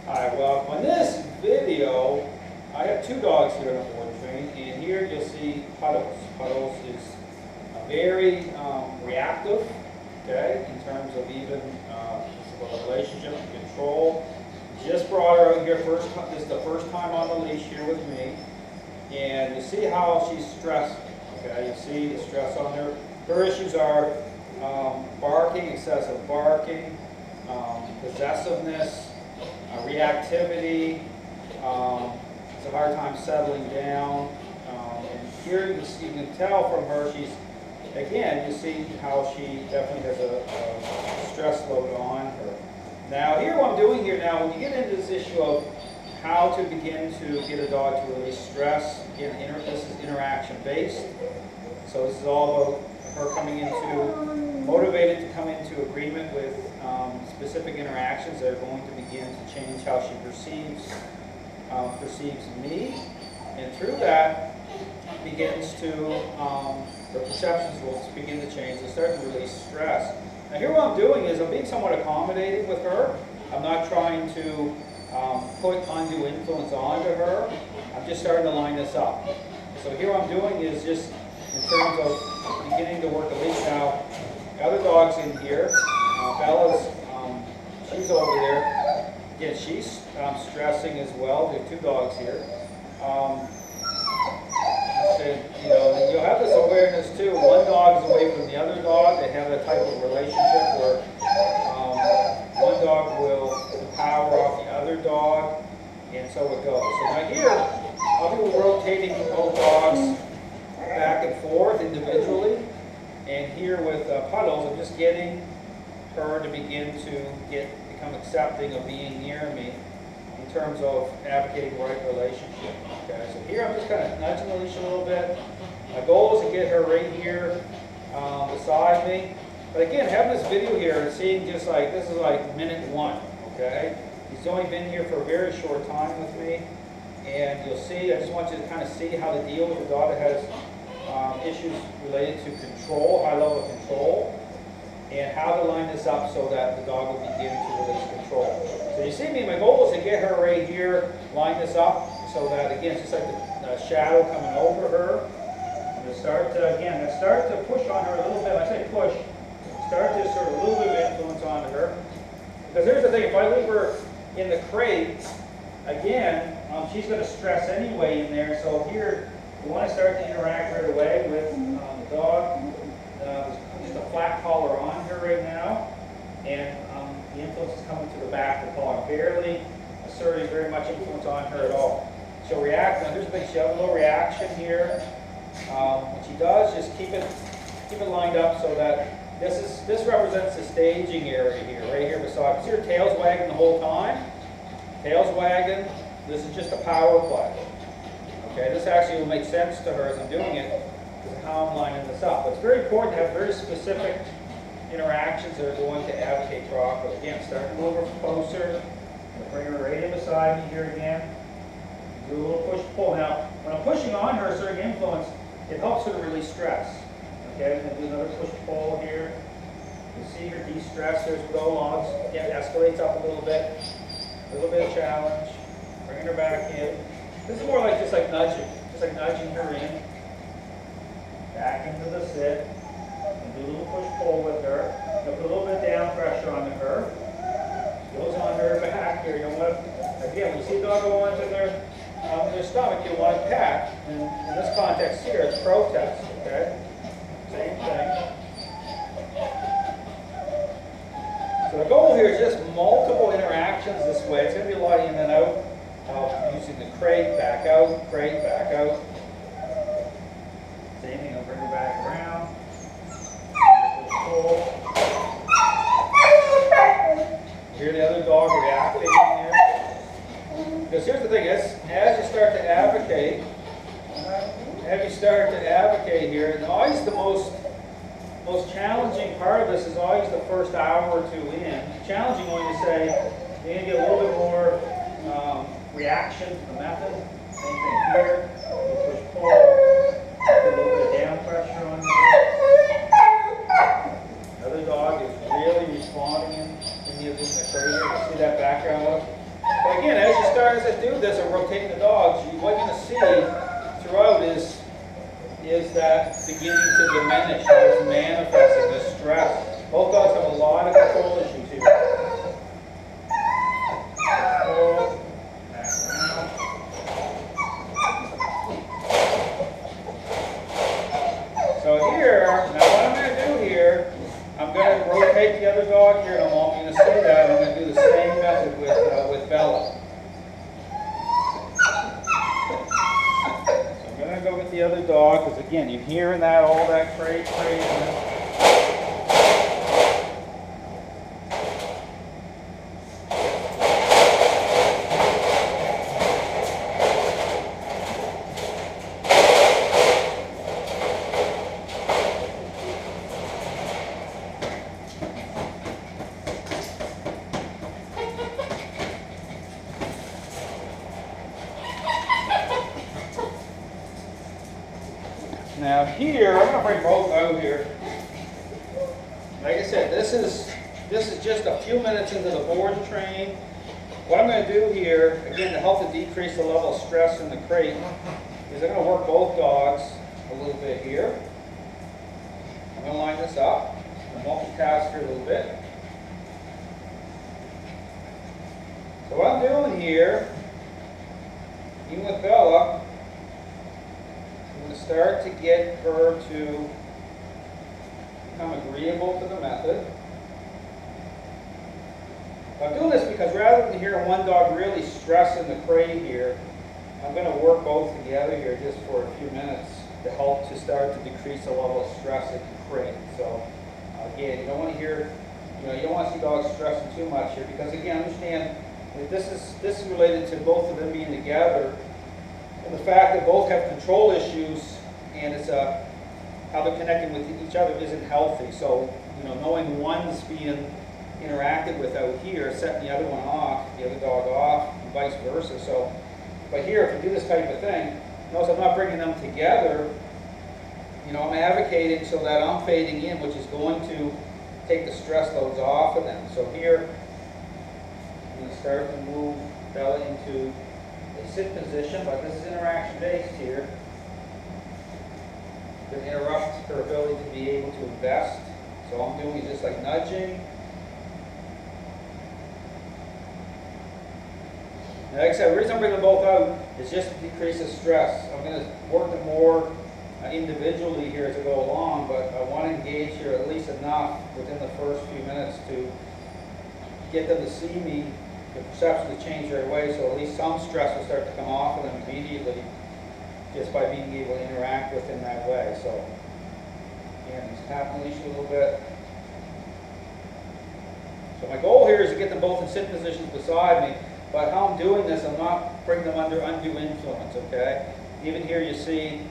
Alright, well, on this video, I have two dogs here on the board train, and here you'll see Puddles. Puddles is very reactive, okay, in terms of even a relationship and control. Just brought her out here this is the first time on the leash here with me, and you see how she's stressed, okay, you see the stress on her. Her issues are barking, excessive barking, possessiveness, reactivity, it's a hard time settling down, and here you can tell from her, she's, again, you see how she definitely has a stress load on her. Now here what I'm doing here now, when you get into this issue of how to begin to get a dog to release stress, again, this is interaction based, so this is all about her coming into, motivated to come into agreement with specific interactions that are going to begin to change how she perceives me, and through that begins to, the perceptions will begin to change and start to release stress. Now here what I'm doing is I'm being somewhat accommodating with her. I'm not trying to put undue influence onto her. I'm just starting to line this up. So here what I'm doing is just in terms of beginning to work a leash. Now, the other dog's in here. Bella's, she's over there. Again, she's stressing as well. There are two dogs here. You know, you'll have this awareness too. One dog is away from the other dog. They have a type of relationship where one dog will power off the other dog, and so it goes. So now here, I'll be rotating both dogs back and forth individually, and here with Puddles, I'm just getting her to begin to become accepting of being near me in terms of advocating the right relationship. Okay, so here I'm just kind of nudging the leash a little bit. My goal is to get her right here beside me. But again, having this video here and seeing just like, this is like minute one, okay? He's only been here for a very short time with me. And you'll see, I just want you to kind of see how to deal with a dog that has issues related to control, high level of control, and how to line this up so that the dog will begin to release control. So you see me, my goal is to get her right here, line this up so that, again, it's just like the shadow coming over her. I'm going to start to, again, start to push on her a little bit. When I say push, start to sort of a little bit of influence onto her. Because here's the thing, if I leave her in the crate, again, she's going to stress anyway in there. So here, you want to start to interact right away with the dog. Just a flat collar on her right now, and the influence is coming to the back of the collar. Barely asserting very much influence on her at all. She'll react. Now here's the thing, she'll have a little reaction here. What she does, just keep it lined up so that this represents the staging area here, right here beside. See her tail's wagging the whole time? Tail's wagging. This is just a power play. Okay, this actually will make sense to her as I'm doing it, because of how I'm lining this up. But it's very important to have very specific interactions that are going to advocate for output. Again, start to move her closer. Bring her right in beside me here again. Do a little push-pull. Now, when I'm pushing on her, certain influence, it helps her to release stress. Okay, I'm going to do another push-pull here. You see her de-stress. There's go logs. Again, escalates up a little bit. A little bit of challenge. Bringing her back in. This is more like just like nudging her in. Back into the sit. And do a little push-pull with her. Put a little bit of down pressure onto her. Goes on her back here. You don't want to, again, when you see a dog go onto their stomach, you want to pat. And in this context here, it's protest. Okay? Same thing. So the goal here is just multiple interactions this way. It's going to be a lot in and out of using the crate, back out, crate, back out. Same thing, I'll bring her back around. Pull. Hear the other dog reacting in there. Because here's the thing, as you start to advocate, here, and always the most challenging part of this is always the first hour or two in. Challenging when you say, you're going to get a little bit more reaction to the method. Same thing here. Push, pull. Put a little bit of down pressure on there. Another dog is really responding in the crater. You see that background look? But again, through this and rotating the dogs, what you're going to see throughout is that beginning to diminish, how it's manifesting, the stress. Both dogs have a lot of control issues here. Pull, back around. So here, now what I'm going to do here, I'm going to rotate the other dog here, and I'm going to see that. I'm going to do the same method with Bella. Go with the other dog, because again, you're hearing that, all that crazy. Now here, I'm going to bring both out here. Like I said, this is just a few minutes into the board train. What I'm going to do here, again, to help to decrease the level of stress in the crate, is I'm going to work both dogs a little bit here. I'm going to line this up and multitask here a little bit. So what I'm doing here, even with Bella, start to get her to become agreeable to the method. I'm doing this because rather than hearing one dog really stressing the crate here, I'm going to work both together here just for a few minutes to help to start to decrease the level of stress in the crate. So again, you don't want to hear, you don't want to see dogs stressing too much here, because again, understand that this is related to both of them being together. And the fact that both have control issues, and it's how they're connecting with each other isn't healthy. So, knowing one's being interacted with out here, setting the other one off, the other dog off, and vice versa. So, but here, if you do this type of thing, notice I'm not bringing them together. I'm advocating so that I'm fading in, which is going to take the stress loads off of them. So here, I'm going to start to move Bella into a sit position, but this is interaction based here. Going to interrupt her ability to be able to invest. So all I'm doing is just like nudging. Now, like I said, the reason I'm bringing them both out is just to decrease the stress. I'm going to work them more individually here as I go along, but I want to engage here at least enough within the first few minutes to get them to see me, the perception to change right away, so at least some stress will start to come off of them immediately just by being able to interact with him that way. So, again, just tap the leash a little bit. So my goal here is to get them both in sit positions beside me, but how I'm doing this, I'm not bringing them under undue influence, okay? Even here you see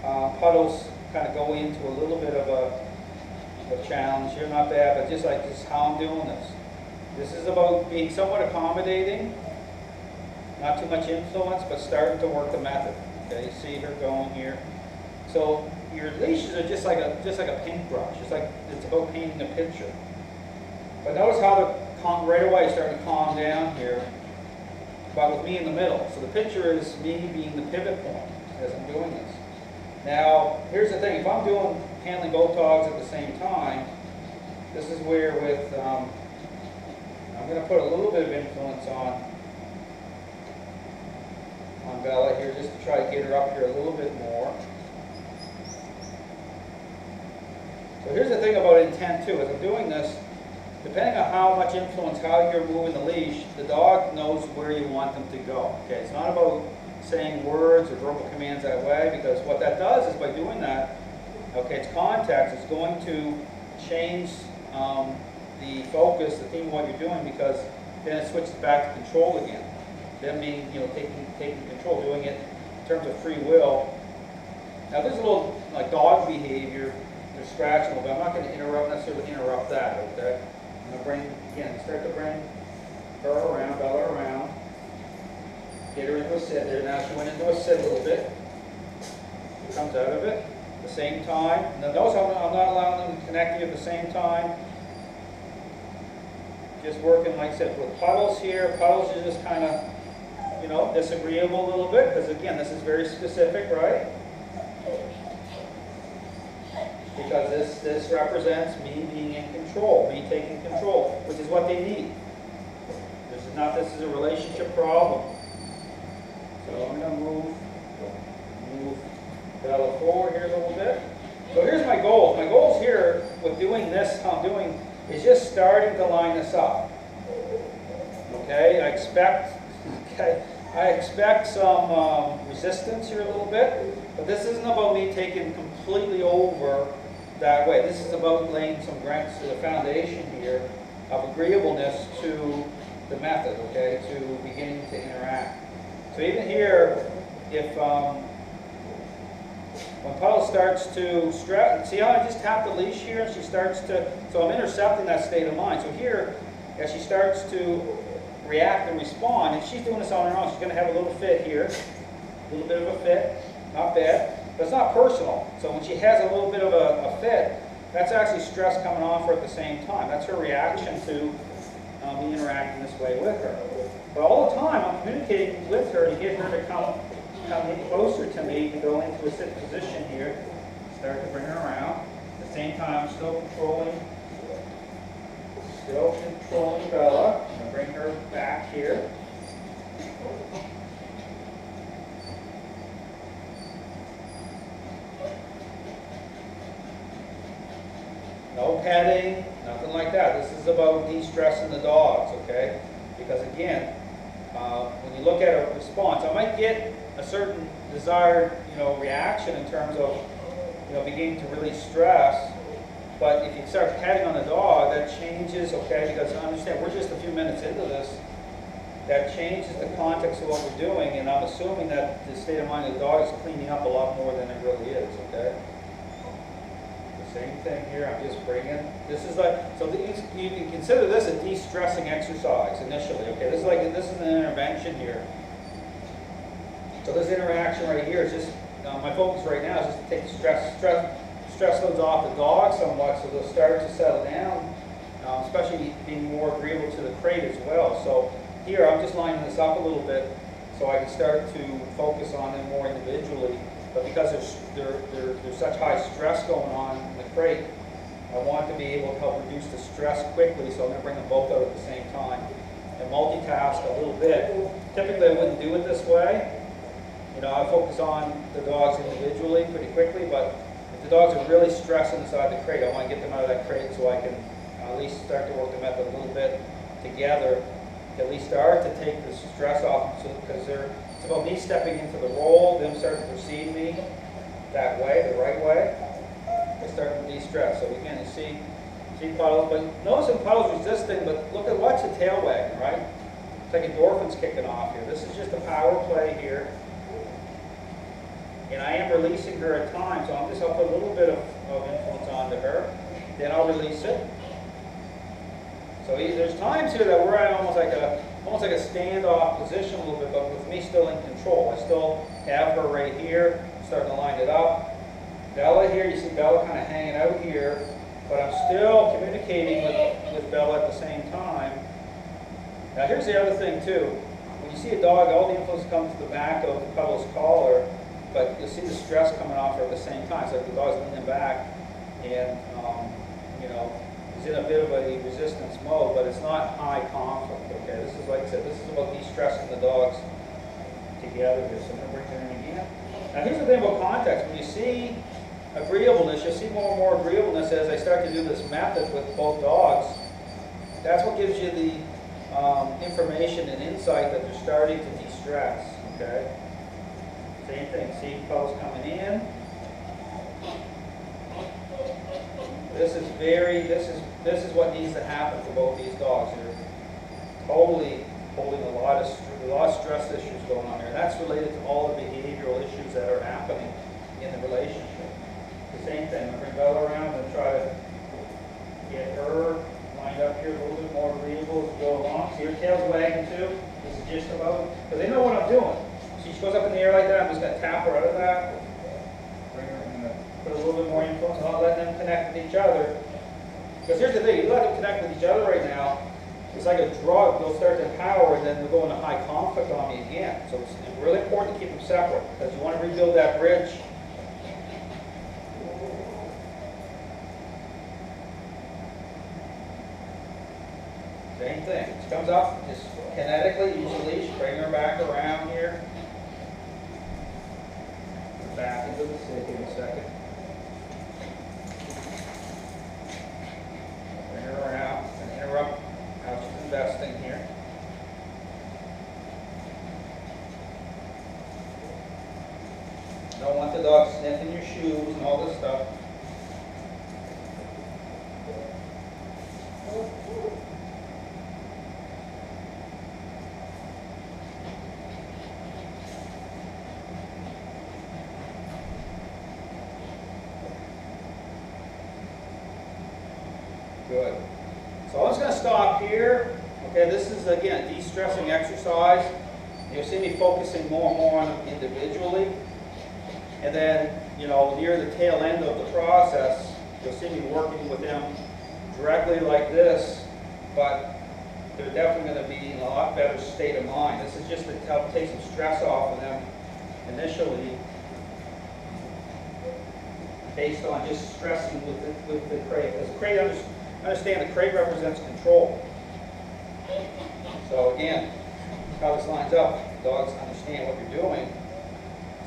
Puddles kind of go into a little bit of a challenge here, not bad, but just like this is how I'm doing this. This is about being somewhat accommodating, not too much influence, but starting to work the method. Okay, you see her going here. So your leashes are just like a paintbrush. It's about painting a picture. But notice how right away starting to calm down here, but with me in the middle. So the picture is me being the pivot point as I'm doing this. Now, here's the thing. If I'm handling both dogs at the same time, this is where I'm going to put a little bit of influence on Bella here, just to try to get her up here a little bit more. So here's the thing about intent too. As I'm doing this, depending on how much influence, how you're moving the leash, the dog knows where you want them to go. Okay, it's not about saying words or verbal commands that way, because what that does is by doing that, okay, it's context. It's going to change the focus, the theme of what you're doing, because then it switches back to control again. Them being, taking control, doing it in terms of free will. Now, there's a little like dog behavior. They're scratching a little bit. I'm not going to necessarily interrupt that. Okay. I'm going to start to bring her around, Bella around. Get her into a sit there. Now she went into a sit a little bit. She comes out of it at the same time. Now notice I'm not allowing them to connect you at the same time. Just working, like I said, with Puddles here. Puddles is just kind of, you know, disagreeable a little bit, because again, this is very specific, right? Because this represents me being in control, me taking control, which is what they need. This is a relationship problem. So I'm going to move Bella forward here a little bit. So here's my goals. My goals here with doing this, how I'm doing, is just starting to line this up. Okay, I expect some resistance here a little bit, but this isn't about me taking completely over that way. This is about laying some grants to the foundation here of agreeableness to the method, okay, to beginning to interact. So even here, if when Puddles starts to stress, see how I just tapped the leash here and she starts to, so I'm intercepting that state of mind. So here, as she starts to react and respond, and she's doing this on her own, she's going to have a little fit here, a little bit of a fit, not bad, but it's not personal. So when she has a little bit of a fit, that's actually stress coming off her at the same time. That's her reaction to me interacting this way with her. But all the time, I'm communicating with her to get her to come in closer to me, to go into a sit position here, start to bring her around. At the same time, I'm still controlling Bella. I'm going to bring her back here. No petting, nothing like that. This is about de-stressing the dogs, okay? Because again, when you look at a response, I might get a certain desired, reaction in terms of, beginning to release stress. But if you start petting on the dog, that changes, okay? Because understand, we're just a few minutes into this. That changes the context of what we're doing, and I'm assuming that the state of mind of the dog is cleaning up a lot more than it really is, okay? Same thing here, I'm just bringing, this is like, so you can consider this a de-stressing exercise initially, okay? This is an intervention here. So this interaction right here is just, my focus right now is just to take the stress loads off the dog somewhat so they'll start to settle down, especially being more agreeable to the crate as well. So here I'm just lining this up a little bit so I can start to focus on them more individually. But because there's such high stress going on in the crate, I want to be able to help reduce the stress quickly, so I'm going to bring them both out at the same time and multitask a little bit. Typically I wouldn't do it this way. I focus on the dogs individually pretty quickly, but if the dogs are really stressing inside the crate, I want to get them out of that crate so I can at least start to work the method a little bit together, to at least start to take the stress off, because it's about me stepping into the role, them starting to perceive me that way, the right way. They start to de-stress. So again, you see Puddles, but notice when Puddles resisting, but watch the tail wagging, right? It's like endorphins kicking off here. This is just a power play here. And I am releasing her at times, so I'll put a little bit of influence onto her. Then I'll release it. So there's times here that we're at almost like a standoff position a little bit, but with me still in control. I still have her right here, starting to line it up. Bella here, you see Bella kind of hanging out here, but I'm still communicating with Bella at the same time. Now here's the other thing too. When you see a dog, all the influence comes to the back of the Puddles' collar, but you'll see the stress coming off her at the same time. It's like the dog's leaning back and, he's in a bit of a resistance mode, but it's not high conflict, okay? This is, like I said, this is about de-stressing the dogs together here. So I'm going to bring her in again. Now here's the thing about context. When you see agreeableness, you'll see more and more agreeableness as I start to do this method with both dogs. That's what gives you the information and insight that they're starting to de-stress, okay? Same thing, see Puddles coming in. This is what needs to happen for both these dogs. They're totally holding a lot of stress issues going on there. And that's related to all the behavioral issues that are happening in the relationship. The same thing, I bring Bella around and try to get her lined up here a little bit more agreeable as we go along. See her tail's wagging too. This is just about, because they know what I'm doing. See, she goes up in the air like that, I'm just going to tap her out of that. Bring her in the, put a little bit more influence, not letting them connect with each other. Because here's the thing, you let them connect with each other right now, it's like a drug. They'll start to empower, and then they'll go into high conflict on me again. So it's really important to keep them separate, because you want to rebuild that bridge. Same thing. She comes up, just kinetically use a leash, bring her back around here. Back into the sit in a second. Bring her around and interrupt how she's investing here. Don't want the dog sniffing your shoes and all this stuff. Good. So I'm just going to stop here. Okay, this is again a de-stressing exercise. You'll see me focusing more and more on them individually. And then, you know, near the tail end of the process, you'll see me working with them directly like this, but they're definitely going to be in a lot better state of mind. This is just to help take some stress off of them initially, based on just stressing with the crate. Because the crate, understand the crate represents control. So again, how this lines up, dogs understand what you're doing.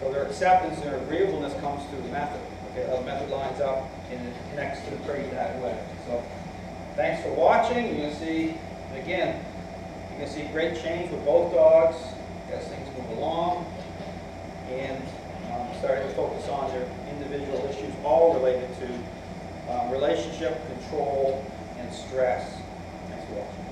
So their acceptance and their agreeableness comes through the method. Okay, how the method lines up and it connects to the crate that way. So thanks for watching. You're going to see, again, you're going to see great change with both dogs as things move along. And starting to focus on their individual issues, all related to relationship, control, and stress. Thanks for watching.